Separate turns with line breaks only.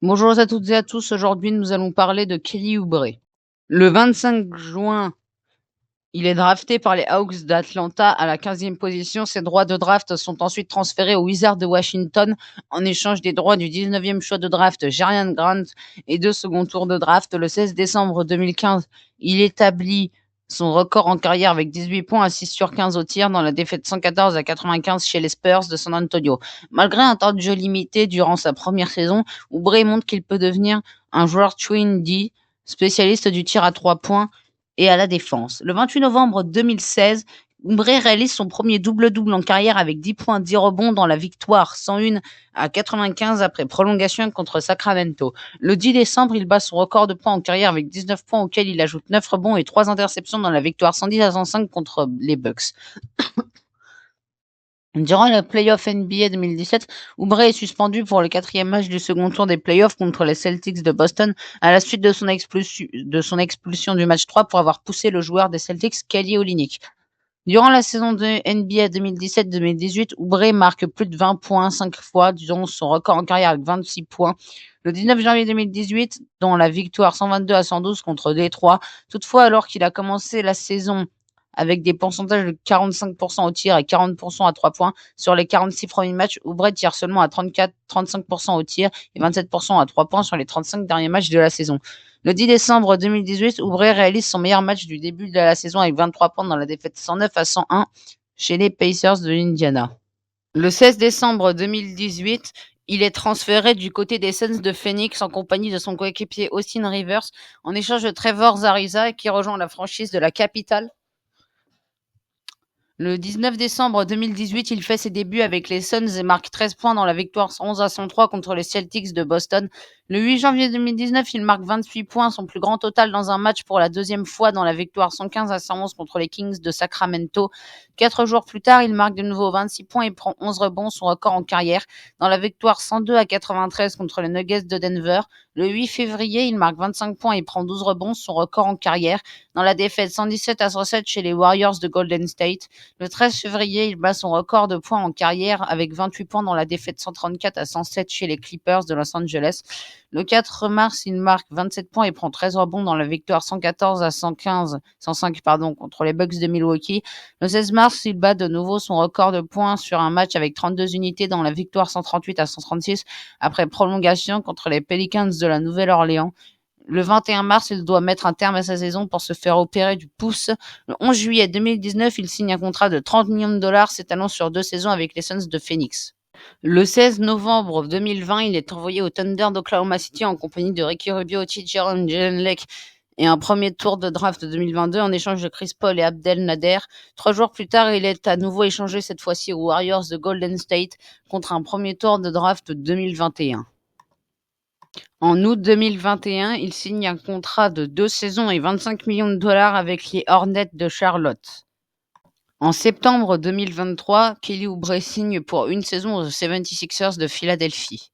Bonjour à toutes et à tous, aujourd'hui nous allons parler de Kelly Oubre. Le 25 juin, il est drafté par les Hawks d'Atlanta à la 15e position. Ses droits de draft sont ensuite transférés aux Wizards de Washington en échange des droits du 19e choix de draft Jerian Grant et 2 seconds tours de draft. Le 16 décembre 2015, il établit son record en carrière avec 18 points à 6 sur 15 au tir dans la défaite 114-95 chez les Spurs de San Antonio. Malgré un temps de jeu limité durant sa première saison, Oubre montre qu'il peut devenir un joueur twin D, spécialiste du tir à 3 points et à la défense. Le 28 novembre 2016, Oubre réalise son premier double-double en carrière avec 10 points, 10 rebonds dans la victoire 101-95 après prolongation contre Sacramento. Le 10 décembre, il bat son record de points en carrière avec 19 points auxquels il ajoute 9 rebonds et 3 interceptions dans la victoire 110-105 contre les Bucks. Durant le playoff NBA 2017, Oubre est suspendu pour le 4e match du second tour des playoffs contre les Celtics de Boston à la suite de son expulsion du match 3 pour avoir poussé le joueur des Celtics, Kelly Olynyk. Durant la saison de NBA 2017-2018, Oubre marque plus de 20 points 5 fois, dont son record en carrière avec 26 points. Le 19 janvier 2018, dans la victoire 122-112 contre Détroit. Toutefois, alors qu'il a commencé la saison avec des pourcentages de 45% au tir et 40% à 3 points. Sur les 46 premiers matchs, Oubre tire seulement à 35% au tir et 27% à 3 points sur les 35 derniers matchs de la saison. Le 10 décembre 2018, Oubre réalise son meilleur match du début de la saison avec 23 points dans la défaite 109-101 chez les Pacers de l'Indiana. Le 16 décembre 2018, il est transféré du côté des Suns de Phoenix en compagnie de son coéquipier Austin Rivers en échange de Trevor Ariza qui rejoint la franchise de la capitale. Le 19 décembre 2018, il fait ses débuts avec les Suns et marque 13 points dans la victoire 111-103 contre les Celtics de Boston. Le 8 janvier 2019, il marque 28 points, son plus grand total dans un match pour la deuxième fois dans la victoire 115-111 contre les Kings de Sacramento. 4 jours plus tard, il marque de nouveau 26 points et prend 11 rebonds, son record en carrière, dans la victoire 102-93 contre les Nuggets de Denver. Le 8 février, il marque 25 points et prend 12 rebonds, son record en carrière, dans la défaite 117-107 chez les Warriors de Golden State. Le 13 février, il bat son record de points en carrière avec 28 points dans la défaite 134-107 chez les Clippers de Los Angeles. Le 4 mars, il marque 27 points et prend 13 rebonds dans la victoire 105 contre les Bucks de Milwaukee. Le 16 mars, il bat de nouveau son record de points sur un match avec 32 unités dans la victoire 138-136 après prolongation contre les Pelicans de la Nouvelle-Orléans. Le 21 mars, il doit mettre un terme à sa saison pour se faire opérer du pouce. Le 11 juillet 2019, il signe un contrat de 30 millions de dollars s'étalant sur 2 saisons avec les Suns de Phoenix. Le 16 novembre 2020, il est envoyé au Thunder d'Oklahoma City en compagnie de Ricky Rubio, T.J. Jalen Lake et un premier tour de draft 2022 en échange de Chris Paul et Abdel Nader. 3 jours plus tard, il est à nouveau échangé cette fois-ci aux Warriors de Golden State contre un premier tour de draft 2021. En août 2021, il signe un contrat de 2 saisons et 25 millions de dollars avec les Hornets de Charlotte. En septembre 2023, Kelly Oubre signe pour une saison aux 76ers de Philadelphie.